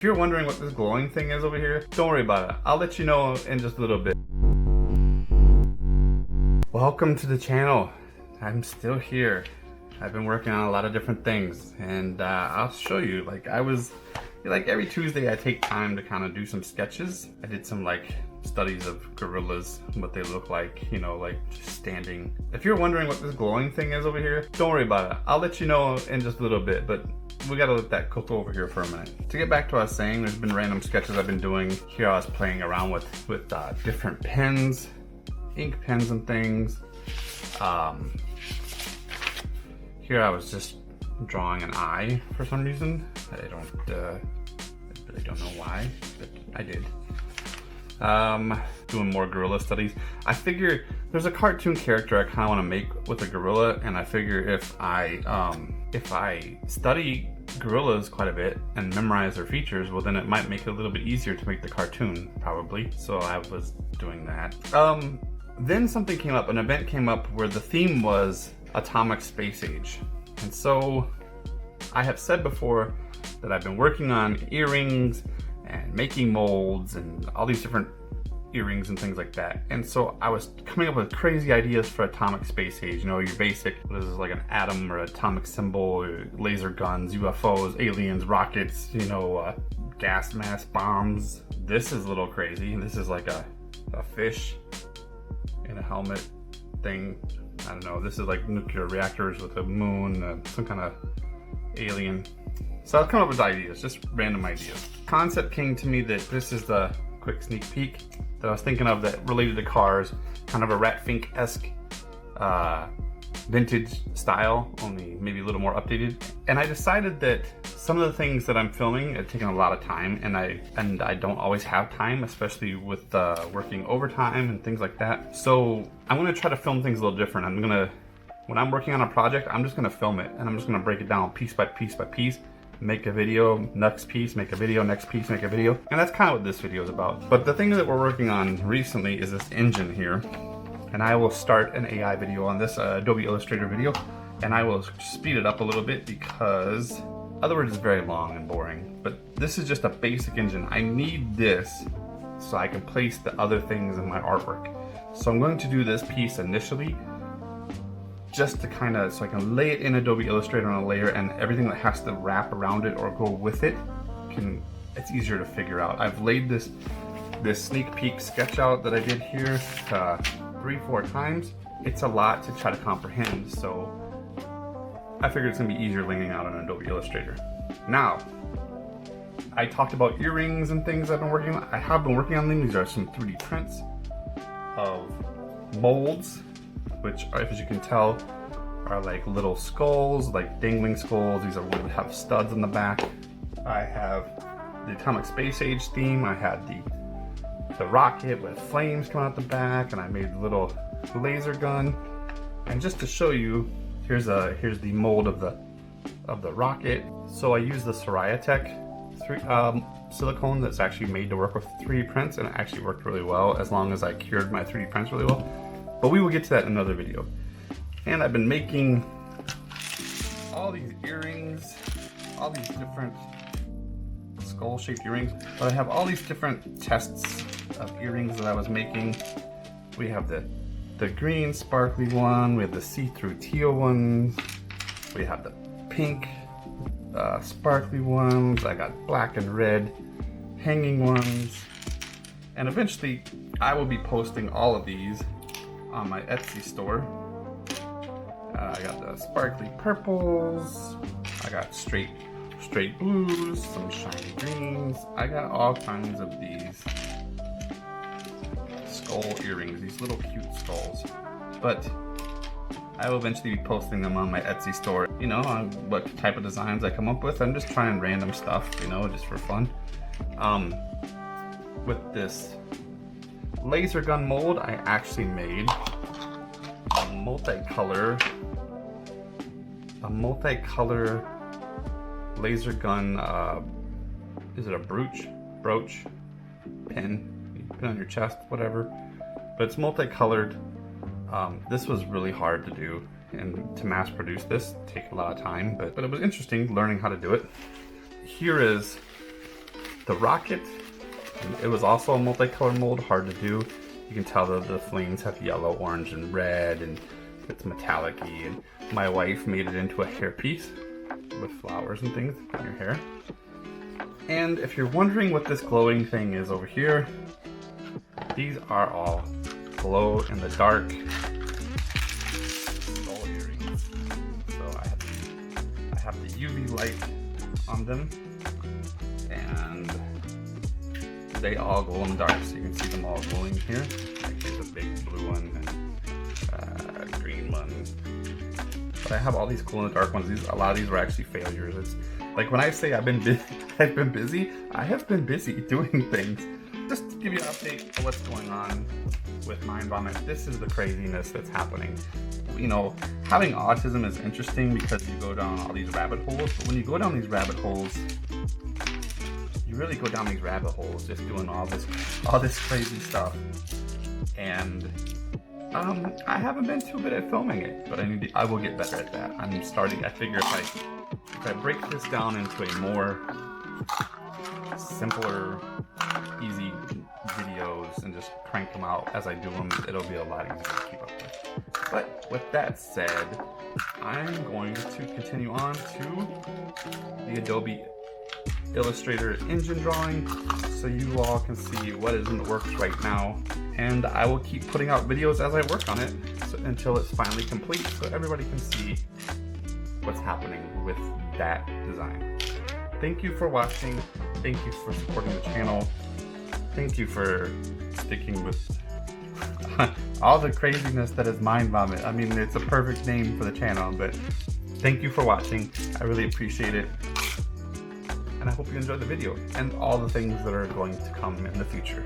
If you're wondering what this glowing thing is over here, don't worry about it. I'll let you know in just a little bit. Welcome to the channel. I'm still here. I've been working on a lot of different things, and I'll show you. Like every Tuesday I take time to kind of do some sketches. I did some studies of gorillas, what they look like, you know, like just standing. If you're wondering what this glowing thing is over here, don't worry about it. I'll let you know in just a little bit, but we gotta let that cook over here for a minute. To get back to what I was saying, there's been random sketches I've been doing. Here I was playing around with different pens, ink pens and things. Here I was just drawing an eye for some reason. I really don't know why, but I did. Doing more gorilla studies. I figure there's a cartoon character I kind of want to make with a gorilla, and I figure if I study gorillas quite a bit and memorize their features, well then it might make it a little bit easier to make the cartoon, probably. So I was doing that. Then something came up, an event came up where the theme was atomic space age. And so I have said before that I've been working on earrings and making molds and all these different earrings and things like that. And so I was coming up with crazy ideas for atomic space age. You know, your basic, what is this, like an atom or atomic symbol, or laser guns, UFOs, aliens, rockets, you know, gas mask bombs. This is a little crazy. This is like a fish in a helmet thing. I don't know, this is like nuclear reactors with a moon, some kind of alien. So I've come up with ideas, just random ideas. Concept came to me that this is the quick sneak peek that I was thinking of that related to cars, kind of a Rat Fink-esque vintage style, only maybe a little more updated. And I decided that some of the things that I'm filming are taking a lot of time, and I don't always have time, especially with working overtime and things like that. So I'm gonna try to film things a little different. When I'm working on a project, I'm just gonna film it, and I'm just gonna break it down piece by piece by piece. Make a video, next piece, make a video, next piece, make a video. And that's kind of what this video is about. But the thing that we're working on recently is this engine here. And I will start an AI video on this Adobe Illustrator video. And I will speed it up a little bit because otherwise it's very long and boring. But this is just a basic engine. I need this so I can place the other things in my artwork. So I'm going to do this piece initially, just to so I can lay it in Adobe Illustrator on a layer, and everything that has to wrap around it or go with it, it's easier to figure out. I've laid this sneak peek sketch out that I did here 3-4 times. It's a lot to try to comprehend, so I figured it's gonna be easier laying out on Adobe Illustrator. Now, I talked about earrings and things I've been working on. I have been working on them. These are some 3D prints of molds, which, as you can tell, are like little skulls, like dangling skulls. These are ones that have studs in the back. I have the atomic space age theme. I had the rocket with flames coming out the back, and I made a little laser gun. And just to show you, here's the mold of the rocket. So I used the Tech silicone that's actually made to work with 3D prints, and it actually worked really well as long as I cured my 3D prints really well. But we will get to that in another video. And I've been making all these earrings, all these different skull-shaped earrings. But I have all these different tests of earrings that I was making. We have the green sparkly one, we have the see-through teal ones, we have the pink sparkly ones, I got black and red hanging ones. And eventually I will be posting all of these on my Etsy store. I got the sparkly purples, I got straight blues, some shiny greens. I got all kinds of these skull earrings, these little cute skulls. But I will eventually be posting them on my Etsy store. You know, on what type of designs I come up with. I'm just trying random stuff, you know, just for fun. With this laser gun mold, I actually made a multicolor laser gun. Is it a brooch pin? You put on your chest, whatever. But it's multicolored. This was really hard to do, and to mass produce this take a lot of time. But it was interesting learning how to do it. Here is the rocket, it was also a multicolor mold, hard to do. You can tell that the flames have yellow, orange, and red, and it's metallic-y. And my wife made it into a hairpiece with flowers and things on your hair. And if you're wondering what this glowing thing is over here, these are all glow in the dark skull earrings. So I have the UV light on them, and they all glow in the dark. So you can see them all glowing here. Like here's a big blue one and a green one. But I have all these glow in the dark ones. A lot of these were actually failures. It's like when I say I've been busy, I have been busy doing things. Just to give you an update of what's going on with Mind Vomit, this is the craziness that's happening. You know, having autism is interesting because you go down all these rabbit holes, but when you go down these rabbit holes, you really go down these rabbit holes just doing all this crazy stuff. And I haven't been too good at filming it, but I will get better at that. I figure if I break this down into a more simpler, easy videos and just crank them out as I do them, it'll be a lot easier to keep up with. But with that said, I'm going to continue on to the Adobe Illustrator engine drawing so you all can see what is in the works right now, and I will keep putting out videos as I work on it until it's finally complete so everybody can see what's happening with that design. Thank you for watching. Thank you for supporting the channel. Thank you for sticking with all the craziness that is Mind Vomit. I mean, it's a perfect name for the channel, but thank you for watching. I really appreciate it. And I hope you enjoyed the video and all the things that are going to come in the future.